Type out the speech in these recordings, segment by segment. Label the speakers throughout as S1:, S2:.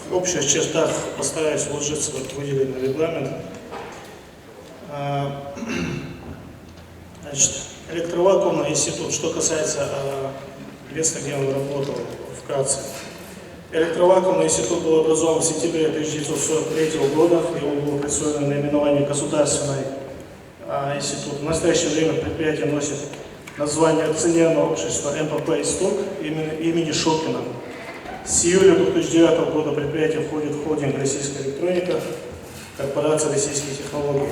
S1: В общих чертах постараюсь вложиться в выделенный регламент. Значит, электровакуумный институт, что касается места, где он работал, вкратце. Электровакуумный институт был образован в сентябре 1943 года, ему было присвоено наименование Государственный институт. В настоящее время предприятие носит название акционерного общества МПП «Исток» имени Шокина. С июля 2009 года предприятие входит в холдинг «Российская электроника», корпорация «Российские технологии».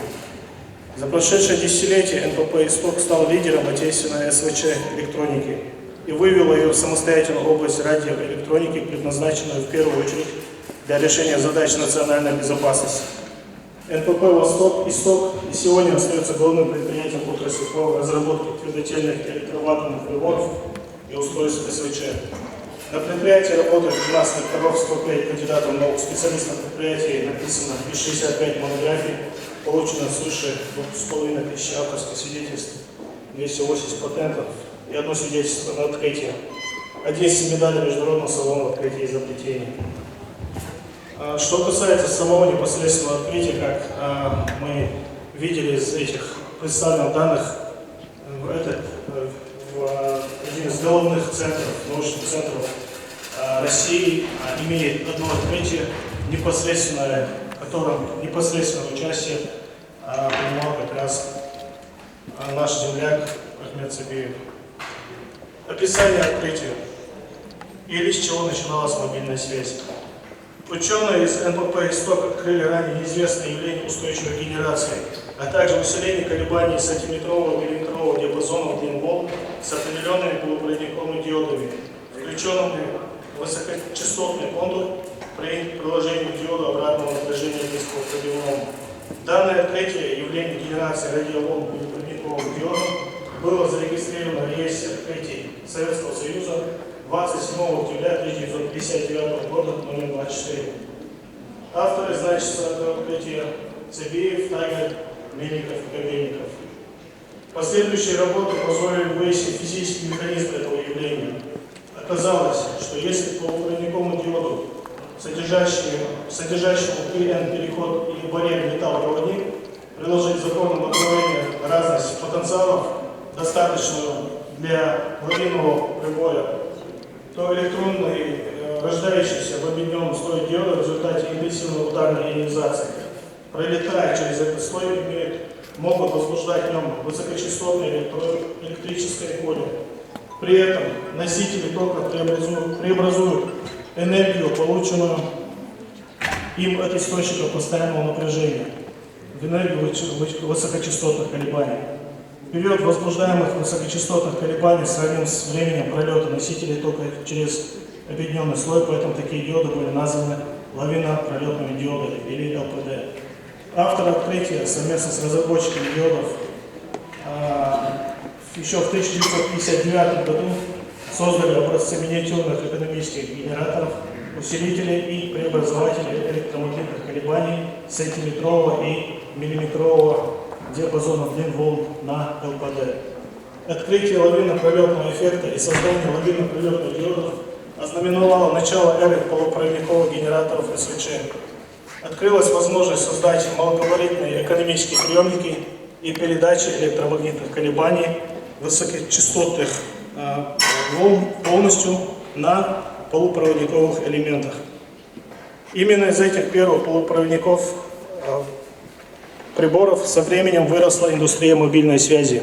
S1: За прошедшее десятилетие МПП «Исток» стал лидером отечественной СВЧ электроники и вывел ее в самостоятельную область радиоэлектроники, предназначенную в первую очередь для решения задач национальной безопасности. МПП «Восток» «Исток» и сегодня остается главным предприятием отрасли по разработке твердотельных электровакуумных приборов и устройств СВЧ. На предприятии работает 12 докторов, 105 кандидатов наук, специалистов предприятия, написано 65 монографий, получено свыше 2500 авторских свидетельств, 280 патентов и одно свидетельство на открытие, 11 медалей Международного салона открытия изобретений. Что касается самого непосредственного открытия, как мы видели из этих представленных данных, один из головных центров, научных центров России имеет одно открытие, непосредственное, в котором непосредственное участие принимал как раз наш земляк Ахмед Сабиев. Описание открытия. Или с чего начиналась мобильная связь. Ученые из МПП «Исток» открыли ранее неизвестное явление устойчивой генерации, а также усиление колебаний сантиметрового и миллиметрового диапазона длин волн с определенными полупроводниковыми диодами, включенными в высокочастотный контур при приложении диода обратного напряжения близкого к пробивному. Данное открытие явления генерации радиоволн полупроводниковым диодом было зарегистрировано в реестре открытий Советского Союза 27 октября 1959 года, номер 24. Авторы значатся этого открытия Сабиев, Тагер, Мельников и Кобельников. Последующие работы позволили выяснить физический механизм этого явления. Оказалось, что если по полупроводниковому диоду, содержащему ПН переход или барьер металлопроводник, приложить законом направления разность потенциалов, достаточную для лавинного прибоя, то электронный, рождающийся в объединенном слое диода в результате интенсивной ударной ионизации, пролетая через этот слой, могут возбуждать в нем высокочастотное электрическое поле. При этом носители тока преобразуют энергию, полученную им от источника постоянного напряжения, в энергию высокочастотных колебаний. Период возбуждаемых высокочастотных колебаний сравним с временем пролета носителей тока через объединенный слой, поэтому такие диоды были названы лавино-пролетными диодами или ЛПД. Автор открытия совместно с разработчиками диодов еще в 1959 году создали образцы миниатюрных экономических генераторов, усилителей и преобразователей электромагнитных колебаний сантиметрового и миллиметрового диапазона длин волн на ЛПД. Открытие лавинно-пролетного эффекта и создание лавинно-пролетных диодов ознаменовало начало эры полупроводниковых генераторов СВЧ. Открылась возможность создать малогабаритные экономические приемники и передачи электромагнитных колебаний высокочастотных волн полностью на полупроводниковых элементах. Именно из этих первых полупроводников приборов со временем выросла индустрия мобильной связи.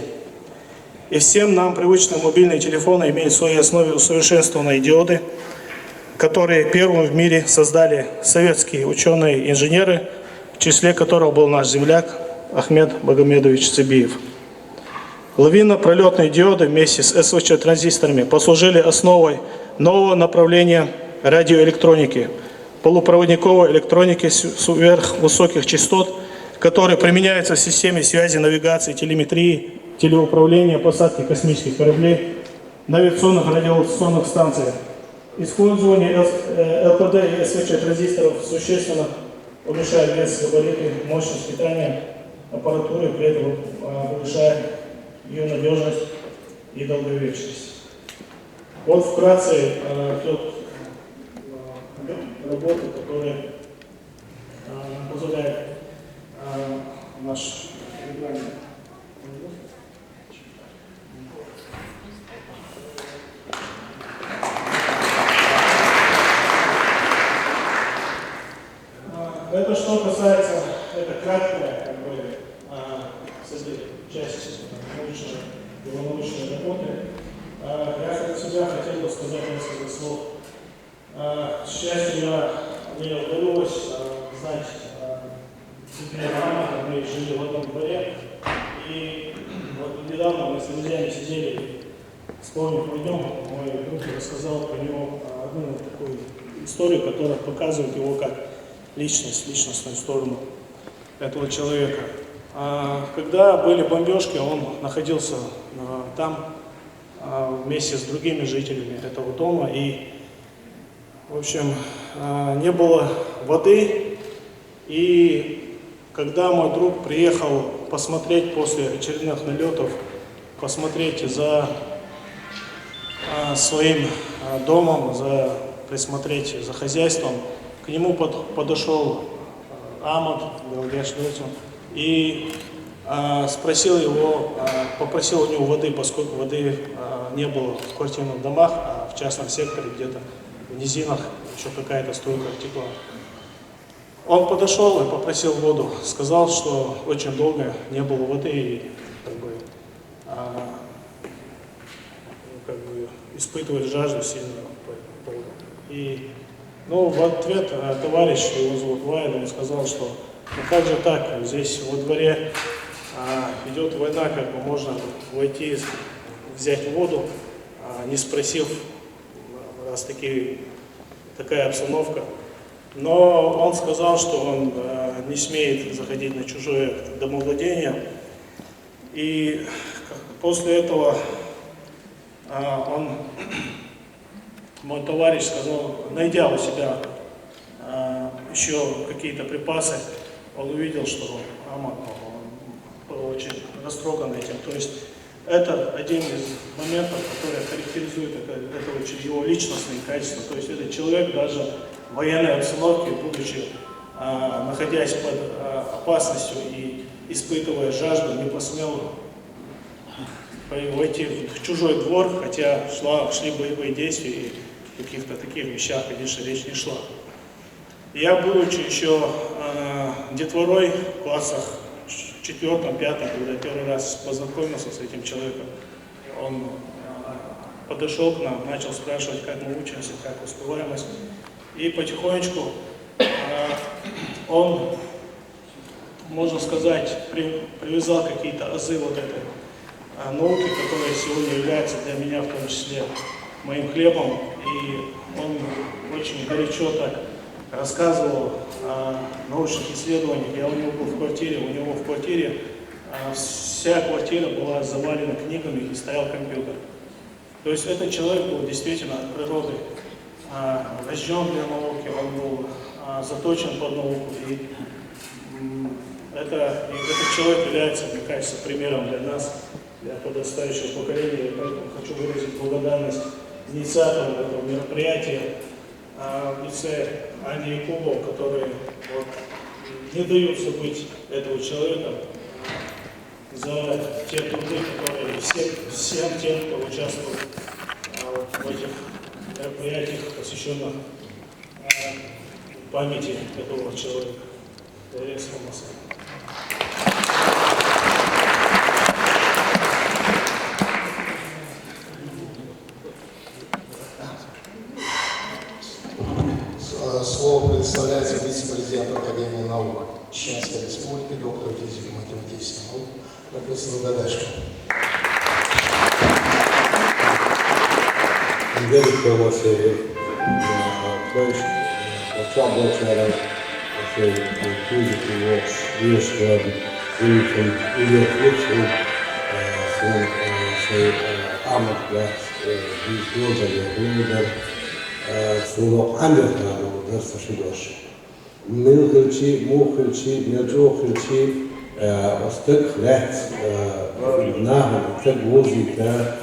S1: И всем нам привычные мобильные телефоны имеют в своей основе усовершенствованные диоды, которые первым в мире создали советские ученые-инженеры, в числе которых был наш земляк Ахмед Магомедович Цыбиев. Лавинно-пролетные диоды вместе с СВЧ-транзисторами послужили основой нового направления радиоэлектроники, полупроводниковой электроники сверхвысоких частот, которые применяются в системе связи, навигации, телеметрии, телеуправления, посадки космических кораблей, навигационных радиолокационных станциях. Использование ЛПД и СВЧ-транзисторов существенно уменьшает вес, габариты, мощность питания аппаратуры, при этом повышая ее надежность и долговечность. Вот вкратце тот работы, которая позволяет наш регламент. Это что касается, это краткая часть научной работы. Я от себя хотел бы сказать несколько слов. К счастью, мне удалось знать Цыбиева, мы жили в одном дворе, и вот недавно мы с друзьями сидели, вспомнив о нем, мой друг рассказал про него одну такую историю, которая показывает его как личностную сторону этого человека. Когда были бомбежки, он находился там вместе с другими жителями этого дома, и, в общем, не было воды, и когда мой друг приехал посмотреть после очередных налетов, посмотреть за своим домом, присмотреть за хозяйством, к нему подошел Амат и спросил его, попросил у него воды, поскольку воды не было в квартирных домах, а в частном секторе, где-то в низинах еще какая-то струйка текла. Он подошел и попросил воду, сказал, что очень долго не было воды и испытывает жажду сильную. И в ответ товарищ, его зовут Вайд, он сказал, что как же так, здесь во дворе идет война, как бы можно войти, взять воду, не спросив, раз такая обстановка. Но он сказал, что он не смеет заходить на чужое домовладение. И после этого мой товарищ сказал, найдя у себя еще какие-то припасы, он увидел, что Амат был очень растроган этим. То есть это один из моментов, который характеризует его личностные качества. То есть этот человек даже в военной обстановке, будучи, находясь под опасностью и испытывая жажду, не посмел войти в чужой двор, хотя шли боевые действия, и в каких-то таких вещах, конечно, речь не шла. Я, будучи еще детворой в классах 4-5, когда первый раз познакомился с этим человеком, он подошел к нам, начал спрашивать, как мы учимся, как успеваемость. И потихонечку он, можно сказать, привязал какие-то азы вот этой науки, которая сегодня является для меня в том числе моим хлебом. И он очень горячо так рассказывал о научных исследованиях. Я у него был в квартире, вся квартира была завалена книгами и стоял компьютер. То есть этот человек был действительно от природы рожден для науки, он был заточен под науку. И этот человек является, мне кажется, примером для нас, для подрастающего поколения. И поэтому хочу выразить благодарность инициаторам этого мероприятия, в лице Ани и Якубов, которые не дают забыть этого человека за те труды, которые всем тем, кто участвует в этих мероприятиях, посвященных памяти этого человека.
S2: Слово предоставляется вице-президенту Академии наук Чеченской Республики, доктору физико-математических наук, профессору Дадашко.
S3: Великая Василий, Чаблачара, Кузикова, Вешка, Вильфин, Илья Клипсов, Амарклас, Визгоза, Глудер, Суло Амерка, Дарса Шидош. Милхельчи, Мухельчи, Неджохельчи, Остык, Лет, Наху, Тек Возика,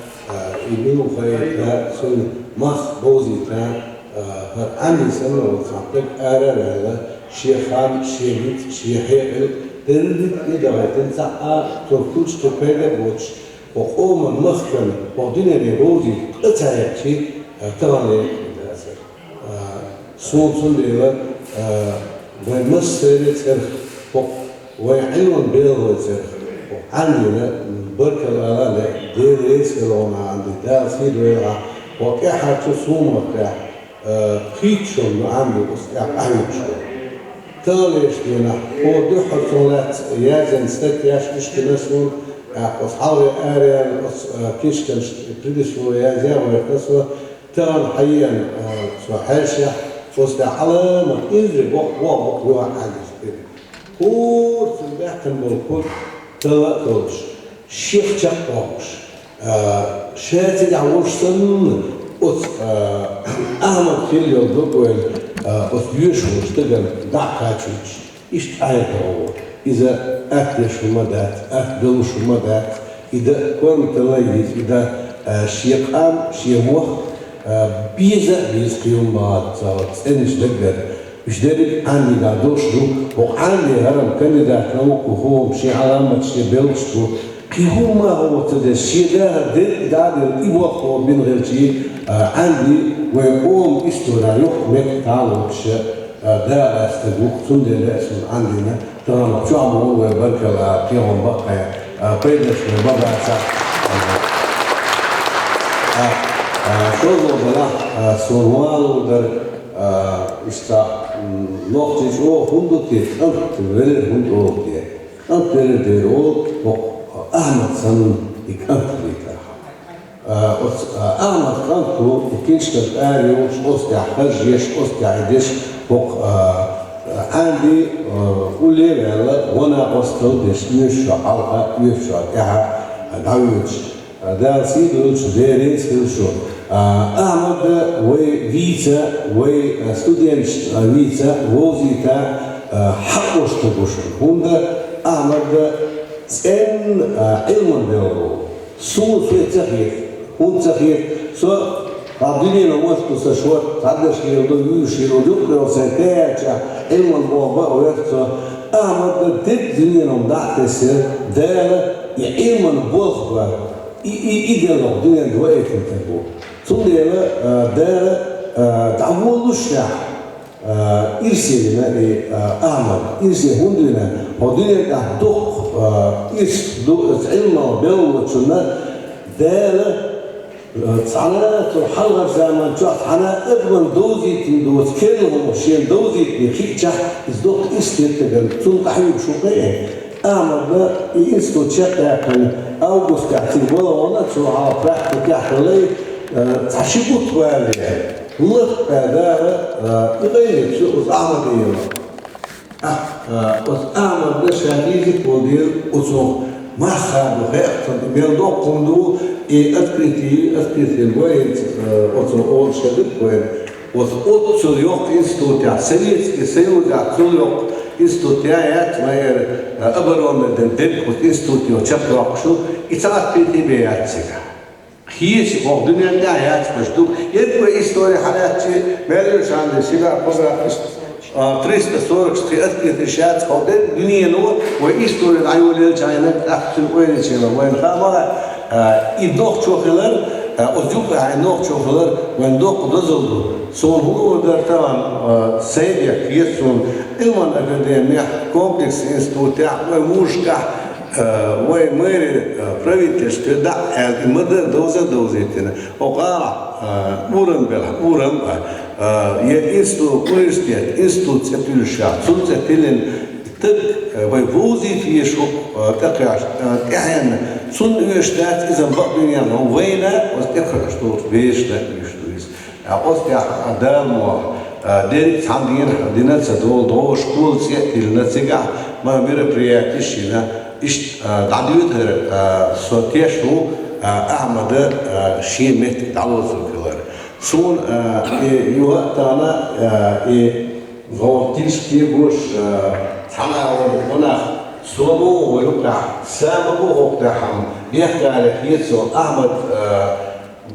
S3: Имину Фаита, Сун Мах Возика, Ани Сану, Тек Арарела, Шехан, Шевит, Шехел, Терлит, Идаватен, Саа, Туркуч, Тепега, Боч, Охоман, Махкан, Подинери, Вози, Клацаячи, Таване, Солнцун Дела, ومصر ويعلن بيضة عندنا بركة الأغاني ديريس كلونا عندي داسي دويرا وكيحة تصوم وكيح كيتشون عندي وكيح أهيتشو تاليش دينا هو دو حرصونات يازن ست ياش كشكنسون أصحابي آريان كشكن بريدشو يازيا ويكسو تال حيا سوحاشة وسط علامة إذا وقت واحد كده كل في البحث بالكل تلاقوش شيخ شقوش شاتي دعوش سن أحمد كيلو دوكوين يشوش تقل دعكاتش إيش تعيطوا إذا أكلش ومدات أكلش ومدات إذا كنت تلاقيت إذا شيقام شيموخ بيز كيوم بعد إنش دقر مش دارك عني قادوشلو وعني هرم كندات نوك وهو مشي علامة شي بيلشلو كي هما هو تدا شي دار الإبوخ وبين غير شي عندي ويقوم إستورا يحمك تعالوش دا أستدوك تندل اسم عندنا ترى مقشوع مهو بركة كيهم بقى بيدش من بابا شغل بلا سوالو در إشتا نقطش أو هندوتي أنت ولر هندوتي أنت ولر أو أحمد سن إكأنت ليكا أحمد كانتو إكينش كتاريوش أستع خرجيش أستع عديش بق عندي أولي بلا وانا أستودش يشع على يشع إها دعوش دا سيدوش ديريس كلشو أحمد وفيتا وستودينش فيتا وزيتا حقوش تبوشن هوندا أحمد سن علم بيرو سو تغيير هون تغيير سو قابلين وقت سشوت تعدش يردو يشيرو دكتور سنتاجا علم بابا وقت أحمد تدين ومدعت سر دار علم بوخبا إيديالوج دنيا دواء كنتبو ثم دار تعول الشع إرسلنا أعمل إرسل هندنا هدينا دق علم بيوتنا دار تعالى تحلق زمان جات حنا ابن دوزي تندوت كلهم وشين دوزي بخيتشة إزدوق إستيتجن ثم تحيب شوقيه أعمل إنستو تشقى كان أوجست كاتيبولا وانا شو على براحتك كحلي تعشيبوت والي لق هذا غير شو أعمل إيه أعمل ده شهيد مدير أسوق массаду хехтон, белдок кунду и открытие воин, он шедит воин. Вот от цулёк института, Советский Союз, цулёк института, я обороны дентель, вот институт чаплакшу, и царат перетебеяцика. Хиечи, о, дünyanın hayat başlık. Bu история hayatı, belli şanlı silah pozatmış. 340 открытый шат, ходит дünyanın o история ayolel çaynak aktın öyle şeyler. Ve ama idok çoklar, o cübbe idok çoklar, ve idok dozuldu. Son hukuder tamam seydiye kıyasın ilman akademiya kompleks instituta ve muşka ve meri правительство да мыдыр дозетine oqa uran ya institut tülüşat sunsetilin tık ve vuzifiyet şu takaş yani sun üniversitet izin bak dünyanın veyne was ekhrastot beşler üstüyüz ostya adam direkt handin dinat dol школ сетилна сега ma мероприятия دعوت سوتيشو أحمد شيمت دعوت الكلار سون يوقتنا فانتيش كيبوش تمام هنا سومو ولقى سامو وقتهم بيحكي على كيسو أحمد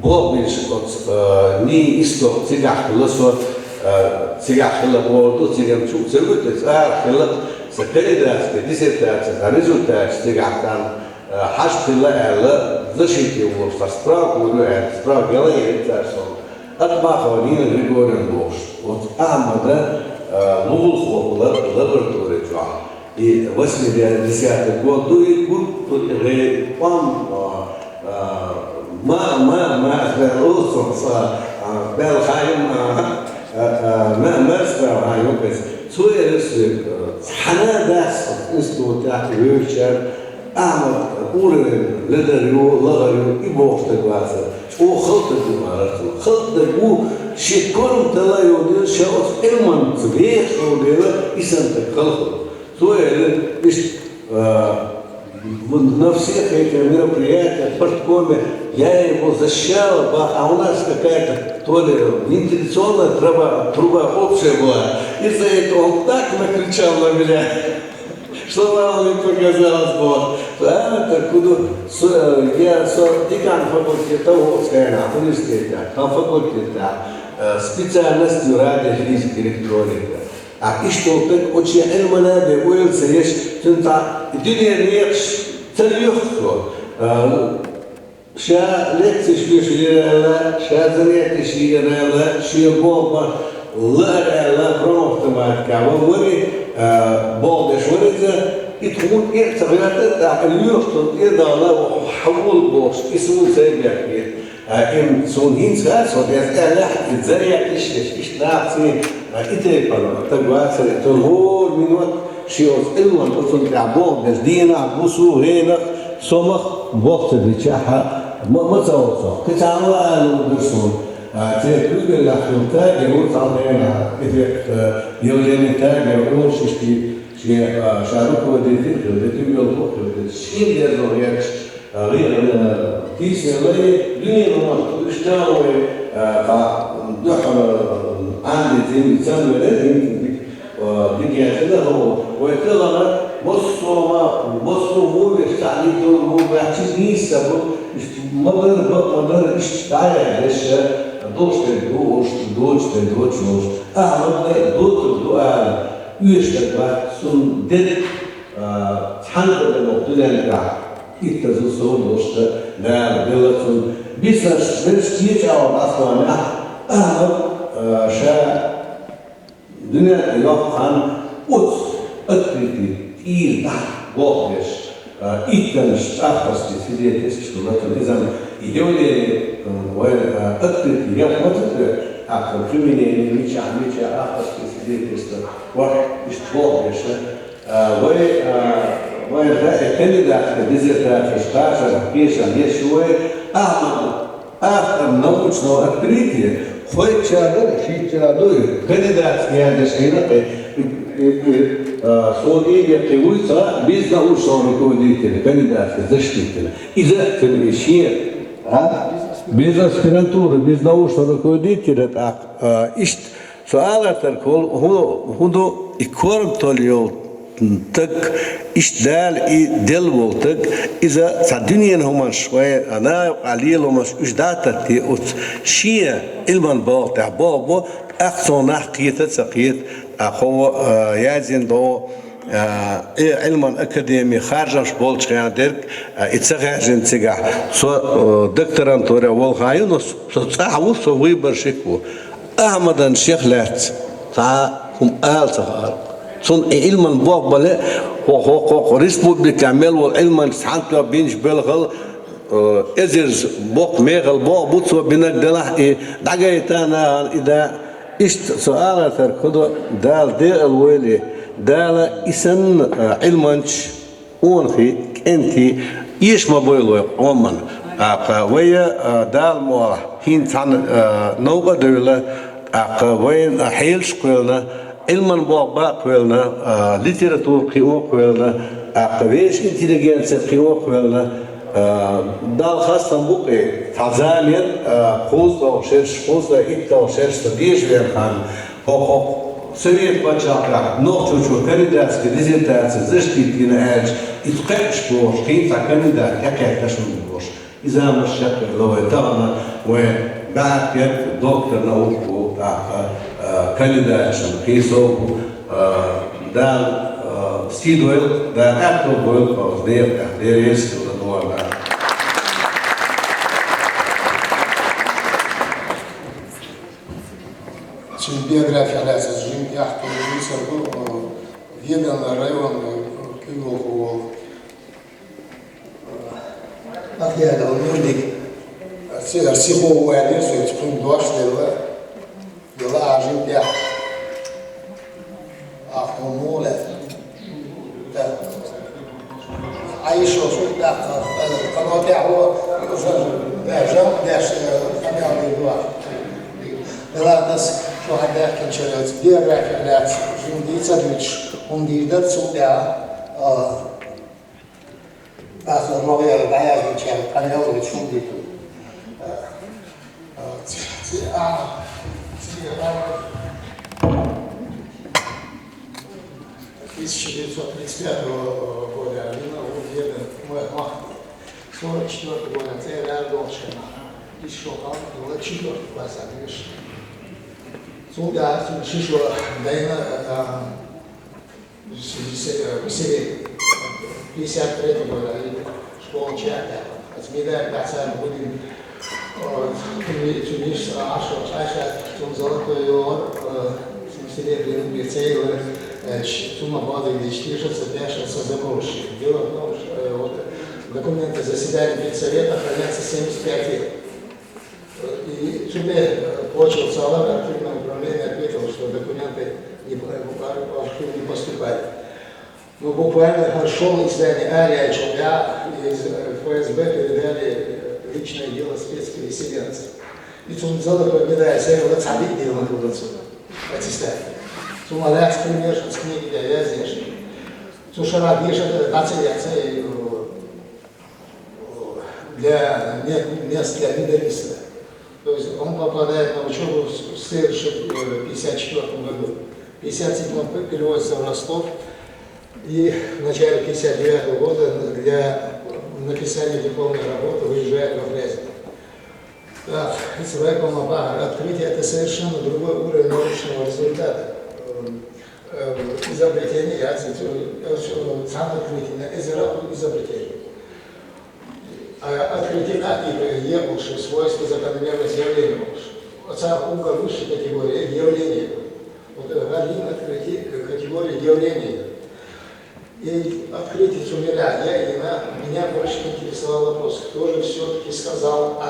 S3: بوبيش ني إستو تيجح لسه تيجح لبورdo تيجح شو سويت صار خلق سكريدات ديسيرتات ريزولتات تيجحتان حشت الله على защите его справку справку делает царство отмахивание регулярный бож вот Ахмада Лулхо лаборатория и 80-й год и курт пам ما بالخايم ما اسمع هاي بس سويرس حنادس استوتاع ويرشر أعمل أقول لدريو لغريو يبوخت الواسع أو خلط المعرفة خلط الو شيء كلهم تلا يودي شاوس إلمن تبيخ أو ديلا إسان تخلط سويرس إيش نفسية كميرا приятия партикоме я его защищал, а у нас какая-то то ли вентиляционная труба общая была. Из-за этого он так накричал на меня, что вам не показалось было. Это куда я декан факультета Волжского университета, там факультета специальностью радиофизика электроника. А и что так очень эльманабе уэльцы есть, тунта дюния нет царьёхство. Şa lekçi şiirlerle, şa zaniyeti şiirlerle, şiir bomba, lărele, promoftamatka, vămâni, boldeș, văniță, itmun irțăvătă, dacă liuștul idala, حول boș, ismun săibiakir. Im sun hințas, o dezgălea, itzăriak ișnați, itepălă, tăgoațăre, tălhor minut, și o ilman, o sunt la boldeș, dina, busu, renăc, somăh, boxă de ceaha, متصوصة كتعامل ودرسون تقول لك تاج يقول تعطينا إذا يوجد تاج يقول شيء شارك وديتي وديتي يقول شيء يزوريك غير تيس اللي دنيا ما تشتغل دخل عندي تيم تسمى لازم بيجي هذا هو ويطلع بصوا مو بيستعليتوا مو بيعطيني سبب مدر اشتعال ليش دوش أعمل دوال يشتغل سن دل تحنك بالنقطة لنا يتزوجون دوش لا بلاتون بيسش كيف أو أصلا أعمل شاء دنيا يقعن أوت أتريتي إيل بوقش إيتنش أخرستي سيديتش شغلات إذا يدولي وأكتر يوم ما تقدر أكتر فيميني ميشا أخرستي سيديتش واحد إشتباه يشة وكندات ديزرتات إشتاشة بيشة يشوي أخر نوچنو أكتريتي خوي تشادر شيء تشادر كندات يعني شيء Сулейя Кивуйца без научного руководителя, кандидата, защитителя. И за еще, без аспирантуры, без научного руководителя, так, ищет суалатар, худу и корм толью, так ищдал и делвол, так из-за садюниен хуман швей, она алил хуман иждата ти от шия илман бал табо أحسن قيت سقيت أخو يازين دو علما أكاديمي خارج شبولش يعني درك إتساعد تيجا سو دكتورانتورا والغايونس سو سو ويبرشكو أحمدان شيخ لات هم آل سهار صن علما بوقبله هو ريسبوبليك عمل والعلما سانت بينش بلغل إزرز بوق ميغل بوق بوتسو بينك دلاه دعيتنا إذا إشت سؤال تركض دال دي الويلي دال إسن علمانش أونخي أنتي إيش ما بيلو أمن ويا دال مو هين تان نوبة دولة وين حيلش قلنا علمان بوقبا قلنا ليتراتور قيو قلنا ويش إنتليجنس قيو قلنا دال خاصة بوقي تعزامين خوز أو شرش خوز إنت أو شرش تديش بيرخان هو سريع بچاقة نقطة شو كنداس كديزيتاس زشتيتنا أج إتقاش بوش كيف كنداس يكاد تشون بوش إذا مش شكل لو يتغنى وبعد كده دكتور نوكو كنداس كيسو دال ستيدويل دال أكتوبويل أو دير يسكو
S2: Биография Ляса Жим Яхту Висаргу Ведан район Кюлоху Ахьяда Луник Арсихову Алису Чпун Дош Дела Ажим Яхт Ахту Муле عايشوا شو ده القناة تاعو جام داش خميار الواحد لا ناس شو هذا كان شغال بيرجع لا جندي تدريش وندي ده سودا آخر رؤيا بعيا كان أنا أول شو دي в 1935 года Алина уехала в Махму. 1944 года це Рядовщина. І що там було 4 класа, видиш. Сюда, що Дайна в селі 53 года, школа чата. Зміда пацан будем чуниш аша чун золотой юр в селі Лицей сумма базы личтишется, пяшется за гроши. Дело в том, что вот, документы заседания Педсовета хранятся 75 лет. И Чубе почел Салар, архивное управление ответил, что документы в архив не поступают. Но буквально шел издание Ария Чубя из ФСБ передали личное дело спецпереселенцев. И Цунзала победает, я цадик делал на отсюда, аттестат. Сумалец пример с книги для здесь. Сушара пишет нацеляция для мест для медалиста. То есть он попадает на учебу в следующем 54 году. В 57-м переводится в Ростов. И в начале 59 года для написания дипломной работы выезжает во Фрязино. Так, открытие – это совершенно другой уровень научного результата. Изобретение, сам открытие, изобретение. Открытие какие ебуши, свойства закономерность явления. Отца угол высшей категории явления. Вот Галин открытие категории явления. И открытие Сумеря, меня больше интересовал вопрос, кто же все-таки сказал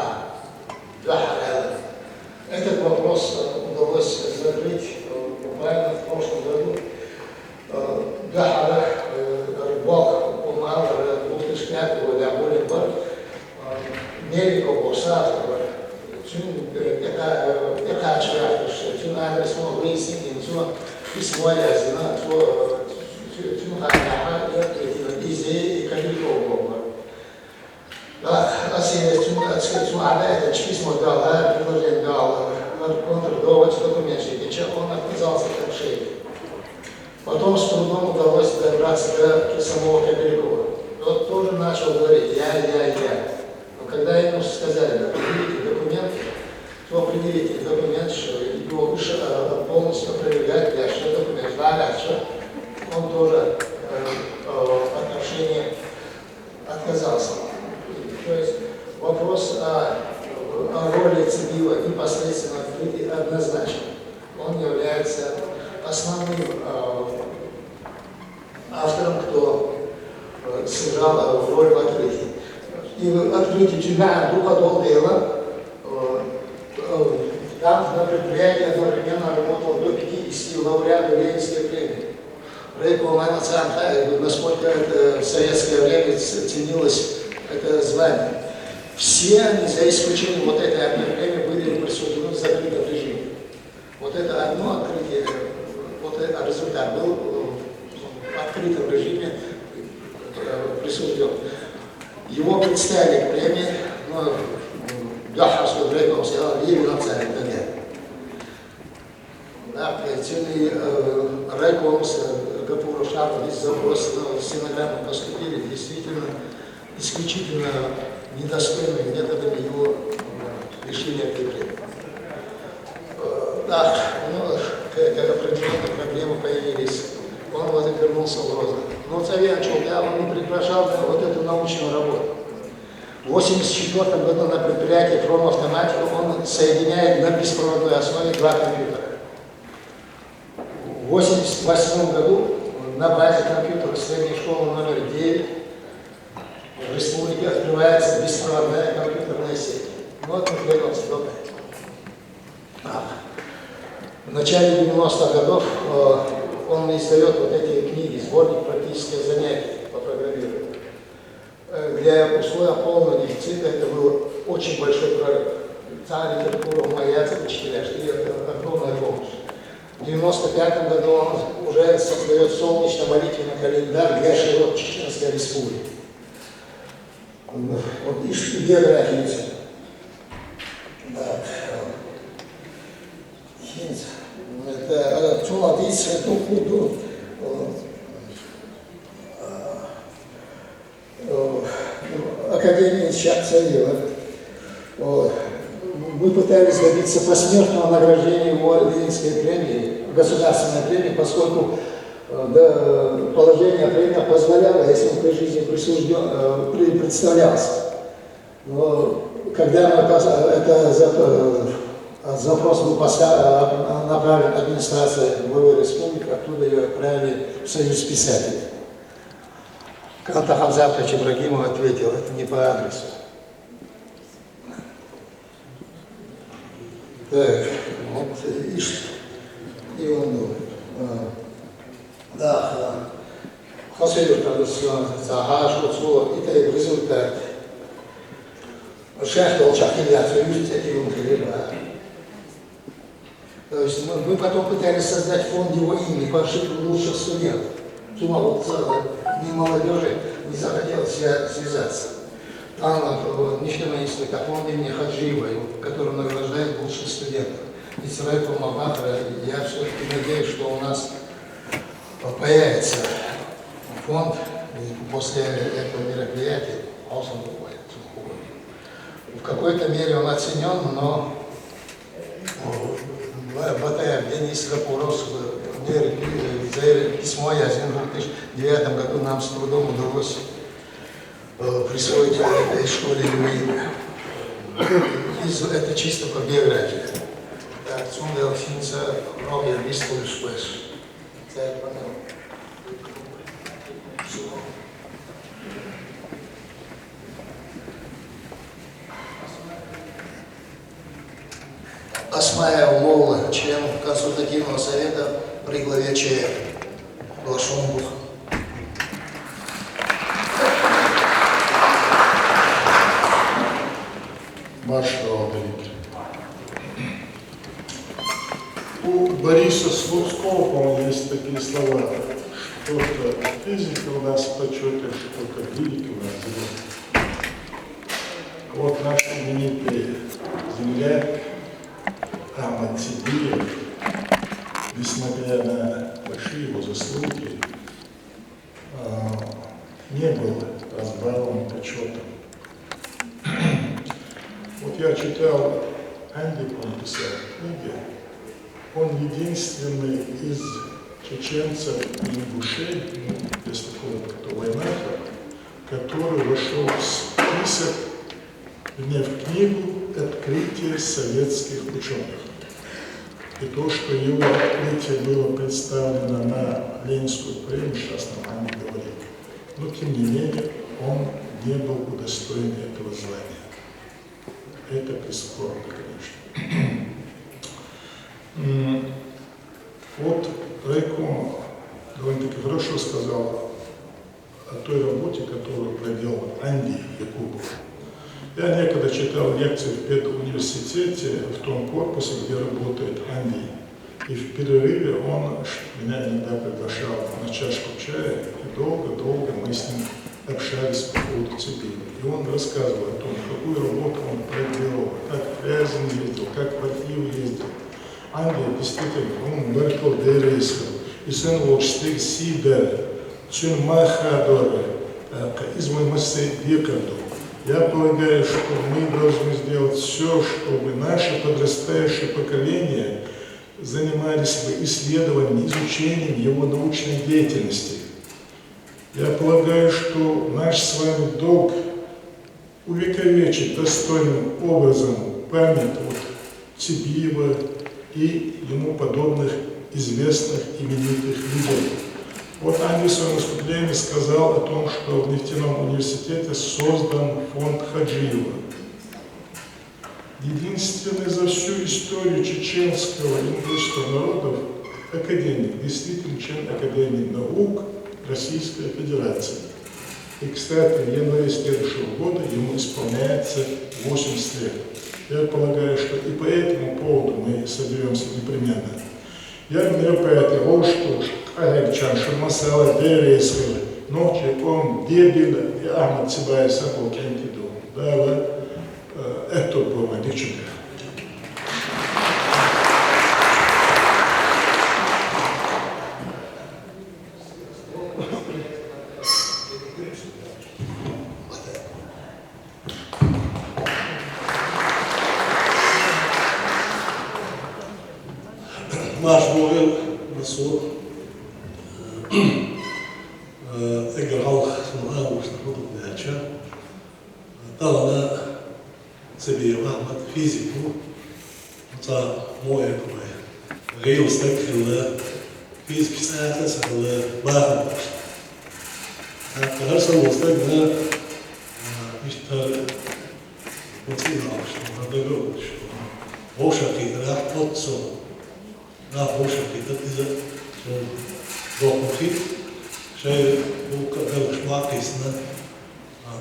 S2: Этот вопрос удалось закрыть буквально в прошлом году. Бог помал 2005 года, более год. Меликов, Босатов, яка чверть, що адрес мог висіти, письмо yazına, tüm hayata bizi kalite olmalı. Тем это письмо дала, предложение дала, контрдовать документы, он отказался от решения. Потом с трудом удалось добраться до самого Кобелькова. Тот тоже начал говорить я. Но когда ему сказали, определите документ, то определите документ, что его полностью опровергать, что документ, что он тоже от общения отказался. То есть вопрос о роли Цибила непосредственно открытии однозначно. Он является основным автором, кто сыграл роль в открытии. И в открытии тюрьма Духа дела там на предприятии одновременно работало до 50 лауреатов Ленинской премии. Рейкова насколько это в советское время ценилось это звание. Все они, за исключением вот этой одной премии, были присуждены в закрытом режиме. Вот это одно открытие, вот этот результат был в открытом режиме присужден. Его представили к премии, но Дахарского Рейкова сказал, Левина царь, да, Райком с Гапуру Шарфа, здесь запрос на стенограмму поступили, действительно, исключительно недостойными методами его решения этой премии. Да, определенные проблемы появились. Он вот вернулся в Грозный. Но Царевич он не прекращал вот эту научную работу. В 1984 году на предприятии «Промавтоматика» он соединяет на беспроводной основе два компьютера. В 1988 году на базе компьютера средней школы номер 9 в республике открывается беспроводная компьютерная сеть. Вот мы вернемся до этого. В начале 90-х годов он издает вот эти книги, сборник практических занятий по программированию. Для условия полного дефицита это был очень большой прорыв. Та литература в Маяце, учителя, что это огромная помощь. В 1995 году он уже создает солнечно-молитвенный календарь для широт Чеченской республики. Вот ищите биографию. Да. Это Чулатис, Тухуду, Академии Чакцаева. Мы пытались добиться посмертного награждения его Ленинской премии, государственной премии, поскольку положение премии позволяло, если он при жизни представлялся. Но когда запрос был направлен администрации главы республики, оттуда ее отправили в Союз писателей. Канта Хамзатович Ибрагимов ответил, это не по адресу. Так, вот и он да, Хасидов традиционно, Захаш, Уцулов, и так результат. Шеф Толчак Илья, видите, эти умки, то есть мы потом пытались создать фонд его имени по ошибке лучших студентов. Чума вот ни молодежи не захотелось связаться. Там нефтемонистный фонд имени Хаджиева, который награждает лучших студентов. И с Райком Мамахара я все-таки надеюсь, что у нас появится фонд после этого мероприятия. В какой-то мере он оценен, но Батаев Денис Гапуров письмо я в 2009 году нам с трудом удалось присвоить этой школе его имя. Это чисто по биографии. Так, Цундел Финца, Ровья, Бистул, Шпеш. Асмая Умовла, член консультативного совета при главе ЧР. Лашонбух.
S4: Марш Родовик. У Бориса Слуцкого, по-моему, есть такие слова. Что-то физика у нас в почете, что-то физика у нас зелёная. Вот наш знаменитый земляк Ахмад Сибиев, несмотря на большие его заслуги, не был разбавлен почетом. Вот я читал Анди, он писал книги, он единственный из чеченцев и ингушей, без такого войнаха, который вошел в список, в книгу «Открытие советских ученых». И то, что его открытие было представлено на Ленинскую премию, сейчас нам не говорит. Но, тем не менее, он не был удостоен этого звания. Это бесспорно, конечно. Вот Райком довольно-таки хорошо сказал о той работе, которую проделал Анди Якубов. Я некогда читал лекции в педуниверситете, в том корпусе, где работает Анди. И в перерыве он меня иногда приглашал на чашку чая, и долго-долго мы с ним общались по поводу Цибиева. И он рассказывал о том, какую работу он проделал, как в Фрязин ездил, как в архив ездил. Англия действительно, он Беркл Дерейсел, и сын Волштиг Сибер, Чун Махадор, Измаймасе Викарду. Я полагаю, что мы должны сделать все, чтобы наше подрастающее поколение занимались бы исследованием, изучением его научной деятельности. Я полагаю, что наш с вами долг увековечить достойным образом память Цибиева и ему подобных известных именитых людей. Вот Анди в своем выступлении сказал о том, что в нефтяном университете создан фонд Хаджиева. Единственный за всю историю чеченского и ингушского народов академик, действительно член Академии наук Российской Федерации. И, кстати, в январе следующего года ему исполняется 80 лет. Я полагаю, что и по этому поводу мы соберемся непременно. Я мероприятие Волштуш, Александр Шурмасала, Дерейского, ночи, он Дебила и Ахмад Сибаев собой кентиду. Да, это было лично.
S5: Nаш Богел Насур играл на научных удобняча. Талана Цибиев Ахмад физику. Это мой такой. Гейл стекхил физики сайтес бахн. Кажется, вот так да. Мистер Путинов, что надо Ошаки рах отцо. На Ошаки это из Рокухи. Шей был шмакисна.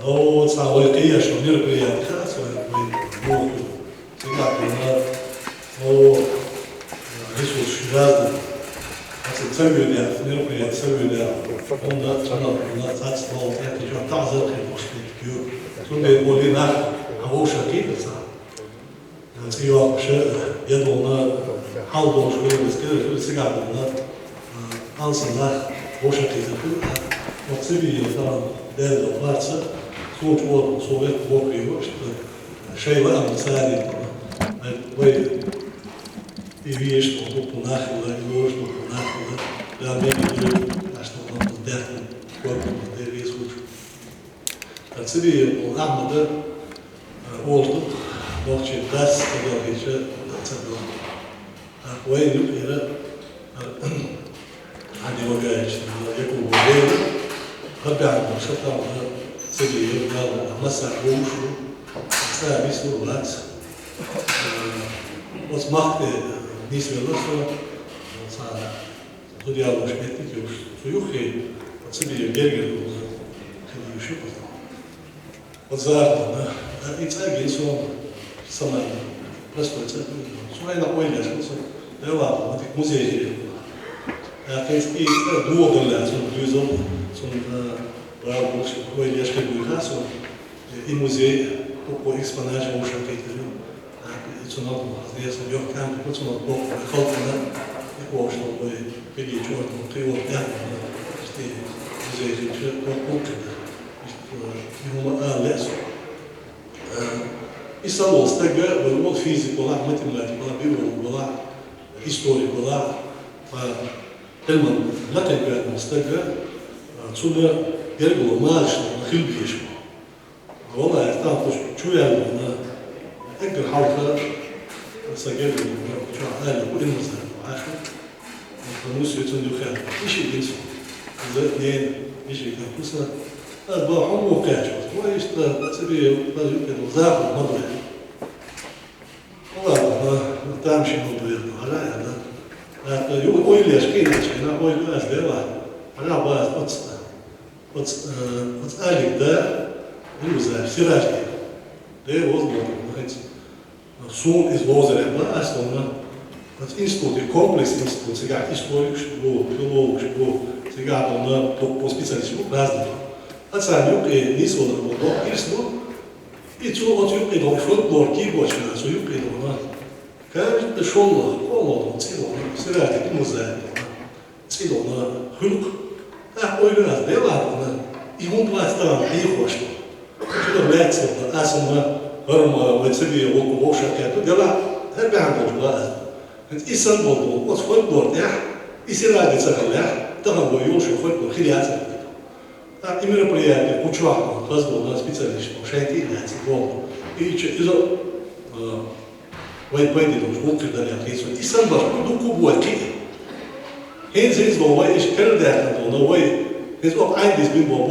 S5: Но самое конечно мероприятие, вот всегда но ресурс разный. Целью мероприятие, целью он на царство, это еще тазер, что мы были на Ошаки, я думал, на Халдон, что я сказал, сега на Ансена Ошаки, вот Цибиев там дедал Марца, случай вот Совет Бог его, что Шейла Амцари, вы и видишь, что тут нахила, и ложь, что нахила, я имею, а что он дехнул, корпус, да и весь случай. А Цибиев, он Ахмада, Олтут, Богче даст, сказал, еще царь. А вы любили, они лагают, что Якубу верят, Ребята, что там Цибиев, Масса Бушу, Стая Мисурвац, вот Махте Нисвелосо, Судья Лушметники, Суюхи, Цибиев Гергер, Хилюши, вот Зарта, и Царь Гейсон, самая простой Царь, Суайна Ойля, devam muzeyci. Erkekski duodeller som düzom som bravo koy yaşka büyüka som i muzej po eksponage o şarkıydı. Sonra diye som yok kan på som på kalkana i årsno på bygge jord på tre år där. Det muzejci på kokta. Hon läs. İstanbul stagı böyle fizik olarak, matematik olarak, biyoloji olarak, historik olarak Elman laten stagı sonra gergolo maaşlı hilbiyeş. Vallahi tam çuyalı na ekber halka sagel şu an bu inmazlar. Aşı. Bu sütun dukan. İşi insan. Zaten işi kapısa. Bu homo kaçıyor. Bu işte tabii bazı zaten madde. Vallahi tam şey oluyor. Hala ya. Oylaş kıynaçkına oylaş deva. Ana bazı от аликда юза сиражки. Да возможно, сум из возраста, основно от института, комплекс институт, сега историк, филолог, сега на по специалисту разных. От сам юг и нисвода до кирсну, и чу от юг и до фольклор кибочка, су юг и до на. Каждый шел коло, цило, сиражки музей, цило на хюк. Oyunlar devamlı ihunlaştıran iyi hoştu. Şurada meclisinde aslında varma ve seviye olgu boşakatı devam her bir anda var. İstanbul'da o folklor ya İsrail'de sakınlar daha bu yol şu folklor hiliyatı. İmerapiyatı uçakla fazla spesialist şeyti iliyatı oldu. İçe izo vay de bu kadar yapıyorsun. İstanbul bu kubu ki Hens is wel wat is kerder dan nou wat is op eind is bin wel